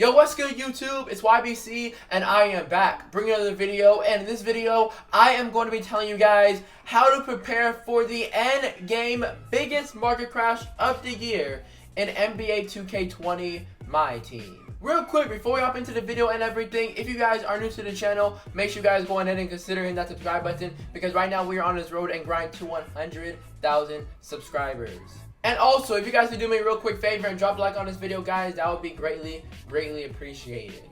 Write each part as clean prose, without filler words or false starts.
Yo, what's good YouTube? It's YBC and I am back bringing another video, and in this video I am going to be telling you guys how to prepare for the Endgame biggest market crash of the year in NBA 2K20 Myteam. Real quick, before we hop into the video and everything, if you guys are new to the channel, make sure you guys go ahead and consider hitting that subscribe button, because right now we are on this road and grind to 100,000 subscribers. And also, if you guys could do me a real quick favor and drop a like on this video, guys, that would be greatly appreciated.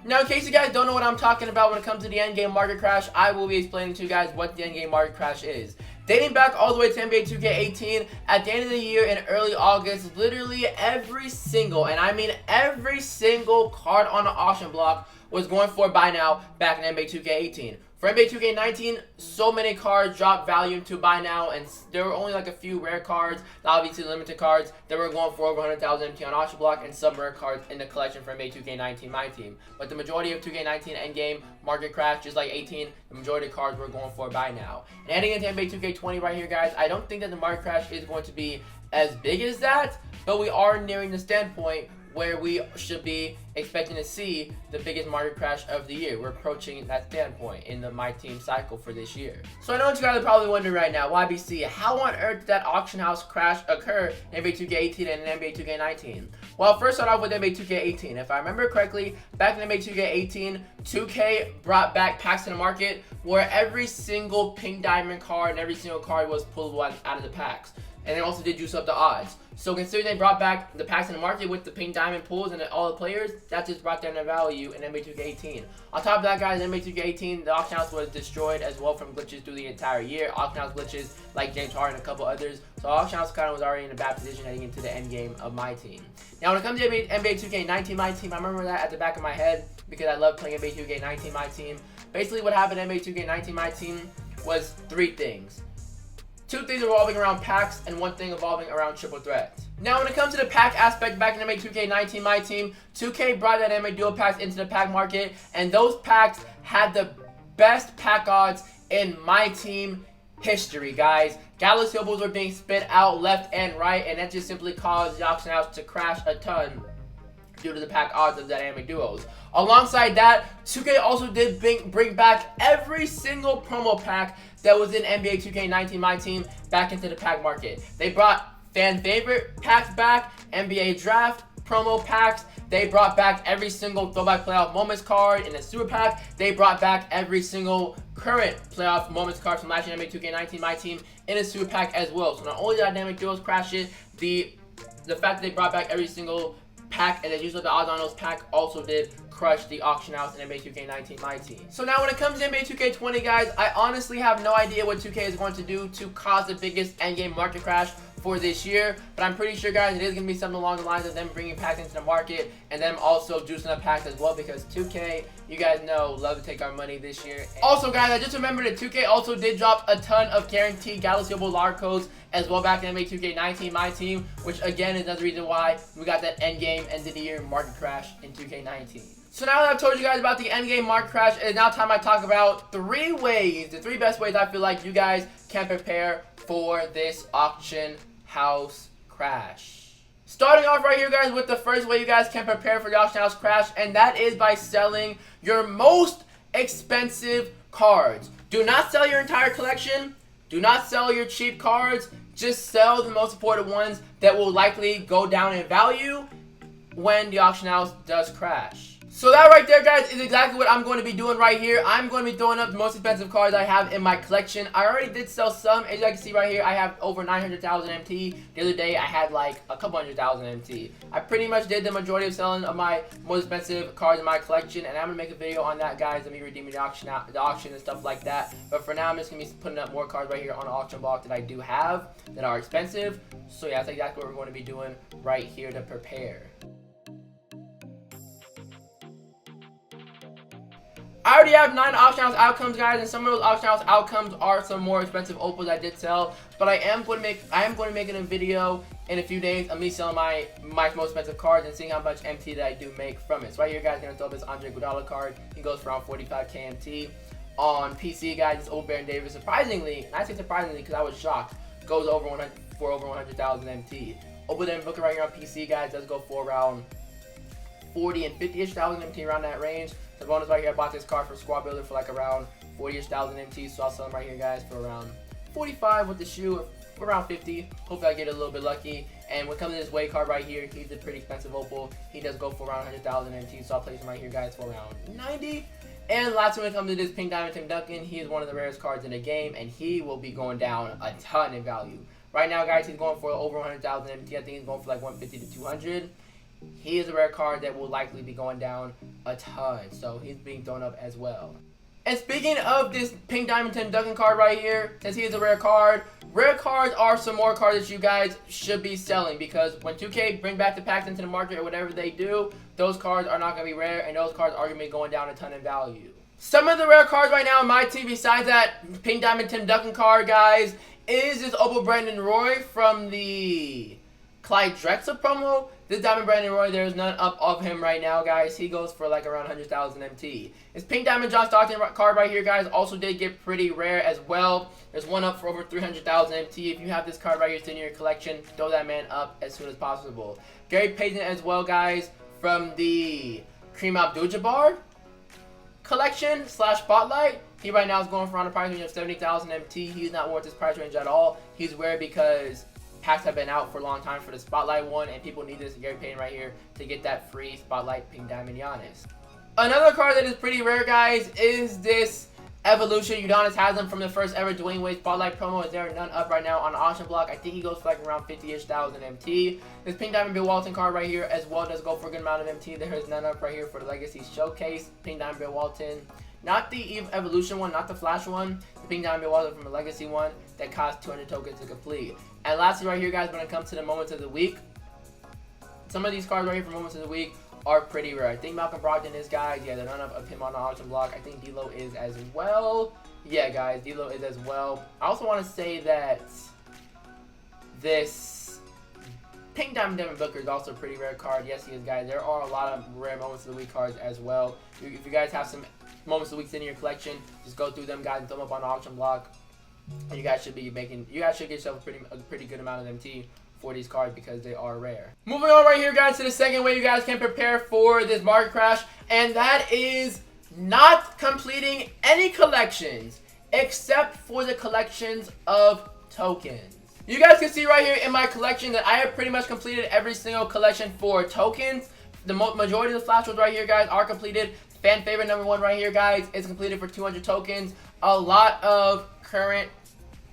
Now, in case you guys don't know what I'm talking about when it comes to the Endgame market crash, I will be explaining to you guys what the Endgame market crash is. Dating back all the way to NBA 2K18, at the end of the year in early August, literally every single, and I mean every single card on the auction block was going for buy now back in NBA 2K18. For NBA 2K19, so many cards dropped value to buy now, and there were only like a few rare cards, obviously limited cards, that were going for over 100,000 MT on auction block, and some rare cards in the collection for NBA 2K19 Myteam. But the majority of 2K19 Endgame market crash, just like 18, the majority of cards were going for buy now. And heading into NBA 2K20 right here, guys, I don't think that the market crash is going to be as big as that, but we are nearing the standpoint where we should be expecting to see the biggest market crash of the year. We're approaching that standpoint in the Myteam cycle for this year. So I know what you guys are probably wondering right now, YBC, how on earth did that auction house crash occur in NBA 2K18 and NBA 2K19? Well, first start off with NBA 2K18. If I remember correctly, back in NBA 2K18, 2K brought back packs to the market where every single pink diamond card and every single card was pulled out of the packs. And they also did juice up the odds. So considering they brought back the packs in the market with the pink diamond pools and all the players, that just brought down their value in NBA 2K18. On top of that, guys, in NBA 2K18, the auction house was destroyed as well from glitches through the entire year. Auction house glitches like James Harden and a couple others. So auction house kind of was already in a bad position heading into the end game of Myteam. Now when it comes to NBA 2K19 Myteam, I remember that at the back of my head because I love playing NBA 2K19 Myteam. Basically what happened in NBA 2K19 Myteam was three things. Two things revolving around packs and one thing revolving around triple threats. Now when it comes to the pack aspect, back in NBA 2K19 Myteam, 2K brought that NBA dual packs into the pack market, and those packs had the best pack odds in Myteam history, guys. Galaxy opals were being spit out left and right, and that just simply caused the auction house to crash a ton due to the pack odds of dynamic duos. Alongside that, 2K also did bring back every single promo pack that was in NBA 2K19 Myteam back into the pack market. They brought fan favorite packs back, NBA draft promo packs. They brought back every single throwback playoff moments card in a super pack. They brought back every single current playoff moments card from last year NBA 2K19 Myteam in a super pack as well. So not only did dynamic duos crash it, the fact that they brought back every single pack and they used up the odds on those pack also did crush the auction house in NBA 2K19 Myteam. So now when it comes to NBA 2K20, guys, I honestly have no idea what 2K is going to do to cause the biggest endgame market crash for this year, but I'm pretty sure, guys, it is going to be something along the lines of them bringing packs into the market and them also juicing up packs as well, because 2K, you guys know, love to take our money this year. Also, guys, I just remembered that 2K also did drop a ton of guaranteed Galaxy Opal large codes as well back in NBA 2K19 Myteam, which again is another reason why we got that endgame end of the year market crash in 2K19. So now that I've told you guys about the endgame market crash, it is now time I talk about the three best ways I feel like you guys can prepare for this auction house crash. Starting off right here, guys, with the first way you guys can prepare for the auction house crash, and that is by selling your most expensive cards. Do not sell your entire collection. Do not sell your cheap cards. Just sell the most important ones that will likely go down in value when the auction house does crash. So that right there, guys, is exactly what I'm going to be doing right here. I'm going to be throwing up the most expensive cards I have in my collection. I already did sell some. As you guys can see right here, I have over 900,000 MT. The other day, I had like a couple 100,000 MT. I pretty much did the majority of selling of my most expensive cards in my collection, and I'm going to make a video on that, guys, of me redeeming the auction and stuff like that. But for now, I'm just going to be putting up more cards right here on the auction block that I do have that are expensive. So yeah, that's exactly what we're going to be doing right here to prepare. I already have 9 auction house outcomes, guys, and some of those auction house outcomes are some more expensive opals I did sell. But I am going to make a video in a few days of me selling my most expensive cards and seeing how much MT that I do make from it. So right here, guys, going to throw this Andre Iguodala card. He goes for around 45k MT. On PC, guys, this old Baron Davis, surprisingly, and I say surprisingly because I was shocked, goes over 100,000 MT. Over there, Booker right here on PC, guys, does go for around 40 and 50-ish thousand MT, around that range. The bonus right here, I bought this card for Squad Builder for like around 40-ish thousand MT, so I'll sell them right here, guys, for around 45 with the shoe, or around 50. Hopefully I get a little bit lucky. And when it comes to this Way card right here, he's a pretty expensive opal. He does go for around 100,000 MT, so I'll place him right here, guys, for around 90. And last when it comes to this Pink Diamond Tim Duncan, he is one of the rarest cards in the game, and he will be going down a ton in value. Right now, guys, he's going for over 100,000 MT. I think he's going for like 150 to 200. He is a rare card that will likely be going down a ton, so he's being thrown up as well. And speaking of this Pink Diamond Tim Duncan card right here, since he is a rare card, rare cards are some more cards that you guys should be selling, because when 2K bring back the packs into the market or whatever they do, those cards are not going to be rare, and those cards are going to be going down a ton in value. Some of the rare cards right now in my team, besides that Pink Diamond Tim Duncan card, guys, is this Opal Brandon Roy from the Clyde Drexler promo. This Diamond Brandon Roy, there's none up of him right now, guys. He goes for like around 100,000 MT. This Pink Diamond John Stockton card right here, guys, also did get pretty rare as well. There's one up for over 300,000 MT. If you have this card right here sitting in your collection, throw that man up as soon as possible. Gary Payton as well, guys, from the Kareem Abdul-Jabbar collection / spotlight. He right now is going for around a price range of 70,000 MT. He's not worth this price range at all. He's rare because packs have been out for a long time for the Spotlight one, and people need this Gary Payton right here to get that free Spotlight Pink Diamond Giannis. Another card that is pretty rare, guys, is this Evolution. Udonis has them from the first ever Dwayne Wade Spotlight promo. Is there none up right now on the auction block? I think he goes for like around 50-ish thousand MT. This Pink Diamond Bill Walton card right here as well does go for a good amount of MT. There is none up right here for the Legacy Showcase. Pink Diamond Bill Walton. Not the Evolution one, not the Flash one. The Pink Diamond Bill Walton from the Legacy one that costs 200 tokens to complete. And lastly right here, guys, when it comes to the Moments of the Week, some of these cards right here for Moments of the Week are pretty rare. I think Malcolm Brogdon is, guys. Yeah, there's none of him on the auction block. I think D'Lo is as well. Yeah, guys, D'Lo is as well. I also want to say that this Pink Diamond Devin Booker is also a pretty rare card. Yes, he is, guys. There are a lot of rare Moments of the Week cards as well. If you guys have some Moments of the Week in your collection, just go through them, guys, and throw them up on the auction block. And you guys should get yourself a pretty good amount of MT for these cards because they are rare. Moving on right here, guys, to the second way you guys can prepare for this market crash, and that is not completing any collections except for the collections of tokens. You guys can see right here in my collection that I have pretty much completed every single collection for tokens. The majority of the flash rolls right here, guys, are completed. Fan favorite number 1 right here, guys, is completed for 200 tokens. A lot of current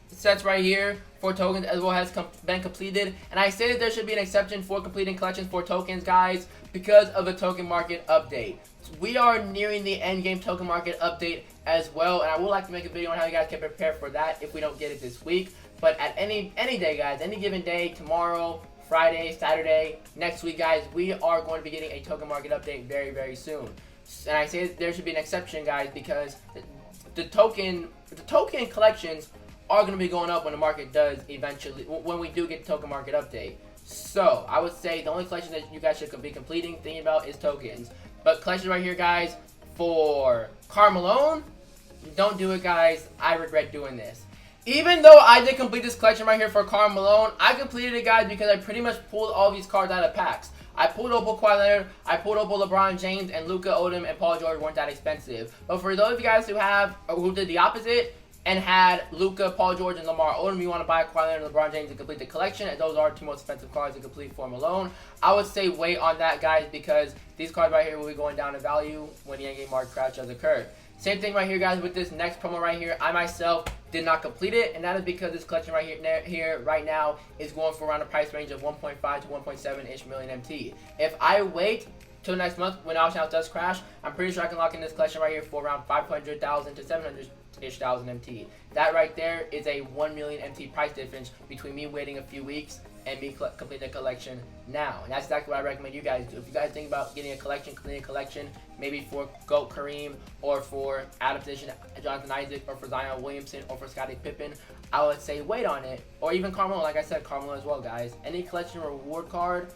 sets right here for tokens as well has been completed, and I say that there should be an exception for completing collections for tokens, guys, because of the token market update. We are nearing the Endgame token market update as well, and I would like to make a video on how you guys can prepare for that if we don't get it this week. But at any day, guys, any given day, tomorrow, Friday, Saturday, next week, guys, we are going to be getting a token market update very, very soon. And I say that there should be an exception, guys, because the token collections are going to be going up when the market does eventually, when we do get the token market update. So I would say the only collection that you guys should be completing, thinking about, is tokens. But collection right here, guys, for Karl Malone, don't do it, guys. I regret doing this. Even though I did complete this collection right here for Karl Malone, I completed it, guys, because I pretty much pulled all these cards out of packs. I pulled Opal Kawhi Leonard, I pulled Opal LeBron James, and Luka, Odom, and Paul George weren't that expensive. But for those of you guys who did the opposite and had Luka, Paul George, and Lamar Odom, you want to buy Kawhi Leonard and LeBron James to complete the collection, and those are 2 most expensive cards to complete for Malone. I would say wait on that, guys, because these cards right here will be going down in value when the endgame market crash does occur. Same thing right here, guys, with this next promo right here. I myself did not complete it, and that is because this collection right here right now is going for around a price range of 1.5 to 1.7-ish million MT. If I wait till next month when auction house does crash, I'm pretty sure I can lock in this collection right here for around 500,000 to 700-ish thousand MT. That right there is a 1 million MT price difference between me waiting a few weeks and me complete the collection now. And that's exactly what I recommend you guys do. If you guys think about getting a collection, completing a collection, maybe for GOAT Kareem, or for adaptation Jonathan Isaac, or for Zion Williamson, or for Scottie Pippen, I would say wait on it. Or even Karl Malone, like I said, Karl Malone as well, guys. Any collection reward card,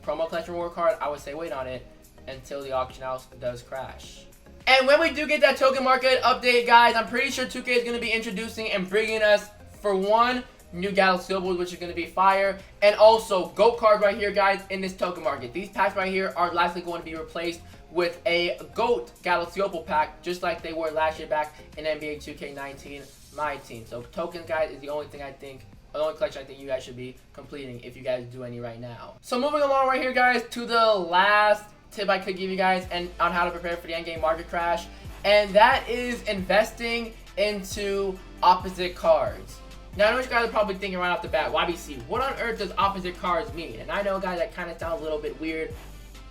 promo collection reward card, I would say wait on it until the auction house does crash. And when we do get that token market update, guys, I'm pretty sure 2K is going to be introducing and bringing us, for one, new Galaxy Opals, which is going to be fire, and also GOAT card right here, guys, in this token market. These packs right here are likely going to be replaced with a GOAT Galaxy Opal pack, just like they were last year back in NBA 2K19 Myteam. So tokens, guys, is the only thing I think, the only collection I think you guys should be completing if you guys do any right now. So moving along right here, guys, to the last tip I could give you guys and on how to prepare for the endgame market crash, and that is investing into opposite cards. Now, I know you guys are probably thinking right off the bat, YBC, what on earth does opposite cards mean? And I know, guys, that kind of sounds a little bit weird,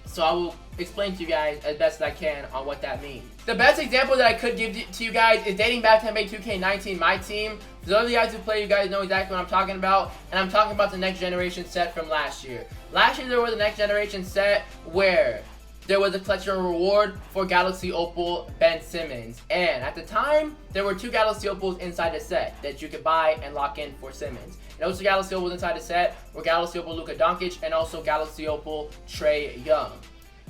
so I will explain to you guys as best as I can on what that means. The best example that I could give to you guys is dating back to NBA 2K19 Myteam. For those of you guys who play, you guys know exactly what I'm talking about, and I'm talking about the next generation set from last year. Last year, there was a next generation set where there was a collection reward for Galaxy Opal Ben Simmons. And at the time, there were 2 Galaxy Opals inside the set that you could buy and lock in for Simmons. And those 2 Galaxy Opals inside the set were Galaxy Opal Luka Doncic and also Galaxy Opal Trae Young.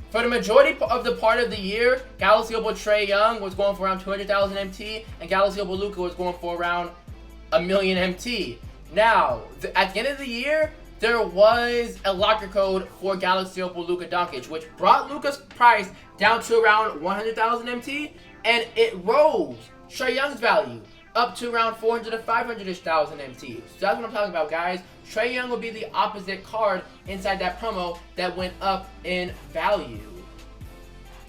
For the majority of the part of the year, Galaxy Opal Trae Young was going for around 200,000 MT, and Galaxy Opal Luka was going for around 1,000,000 MT. Now, at the end of the year, there was a locker code for Galaxy Opal Luka Doncic, which brought Luka's price down to around 100,000 MT, and it rose Trae Young's value up to around 400 to 500-ish thousand MT. So that's what I'm talking about, guys. Trae Young will be the opposite card inside that promo that went up in value.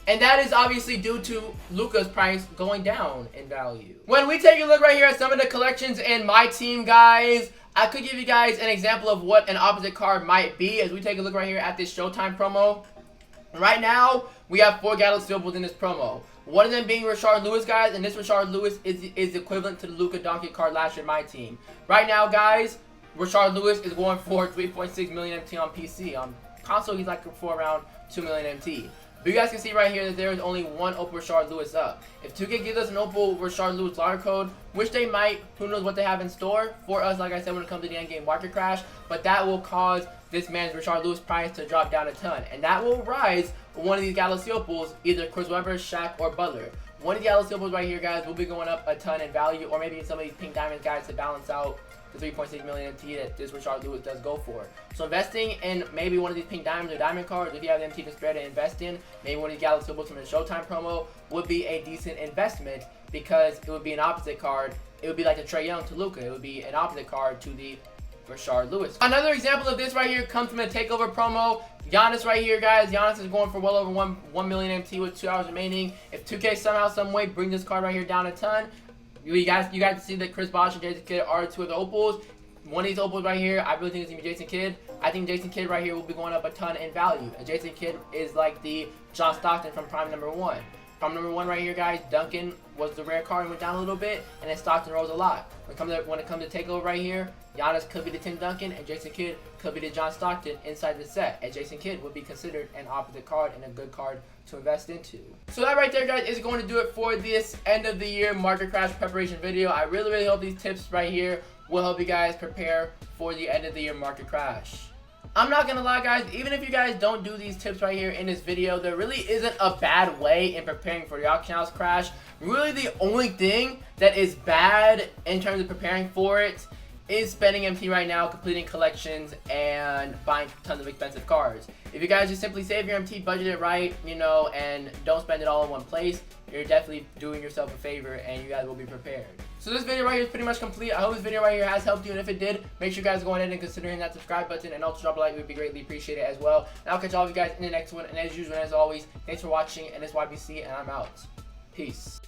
And that is obviously due to Luka's price going down in value. When we take a look right here at some of the collections in Myteam, guys, I could give you guys an example of what an opposite card might be as we take a look right here at this Showtime promo. Right now, we have 4 Galaxy Opals in this promo. One of them being Rashard Lewis, guys, and this Rashard Lewis is equivalent to the Luka Doncic card last year in Myteam. Right now, guys, Rashard Lewis is going for 3.6 million MT on PC. On console, he's like for around 2 million MT. But you guys can see right here that there is only one Opal Rashard Lewis up. If 2K gives us an Opal Rashard Lewis locker code, which they might, who knows what they have in store for us, like I said, when it comes to the endgame market crash, but that will cause this man's Rashard Lewis price to drop down a ton. And that will rise one of these Galaxy Opals, either Chris Webber, Shaq, or Butler. One of the Galaxy Opals right here, guys, will be going up a ton in value, or maybe some of these pink diamonds, guys, to balance out the 3.6 million MT that this Rashard Lewis does go for. So investing in maybe one of these pink diamonds or diamond cards, if you have the MT to spread and invest in, maybe one of these Galaxy Opals from the Showtime promo would be a decent investment because it would be an opposite card. It would be like the Trae Young to Luka. It would be an opposite card to the Rashard Lewis. Another example of this right here comes from a takeover promo. Giannis right here, guys. Giannis is going for well over 1 million MT with 2 hours remaining. If 2K somehow, some way brings this card right here down a ton, you guys see that Chris Bosh and Jason Kidd are 2 of the Opals. One of these Opals right here, I really think it's going to be Jason Kidd. I think Jason Kidd right here will be going up a ton in value. And Jason Kidd is like the John Stockton from Prime number 1. Prime number 1 right here, guys, Duncan was the rare card and went down a little bit, and then Stockton rose a lot. When it comes to takeover right here, Giannis could be the Tim Duncan, and Jason Kidd could be the John Stockton inside the set. And Jason Kidd would be considered an opposite card and a good card to invest into. So that right there, guys, is going to do it for this end of the year market crash preparation video. I really hope these tips right here will help you guys prepare for the end of the year market crash. I'm not gonna lie, guys, even if you guys don't do these tips right here in this video, there really isn't a bad way in preparing for the auction house crash. Really, the only thing that is bad in terms of preparing for it is spending MT right now, completing collections, and buying tons of expensive cards. If you guys just simply save your MT, budget it right, you know, and don't spend it all in one place, you're definitely doing yourself a favor, and you guys will be prepared. So this video right here is pretty much complete. I hope this video right here has helped you, and if it did, make sure you guys go ahead and consider hitting that subscribe button, and also drop a like. It would be greatly appreciated as well. And I'll catch all of you guys in the next one, and as usual, and as always, thanks for watching, and it's YBC, and I'm out. Peace.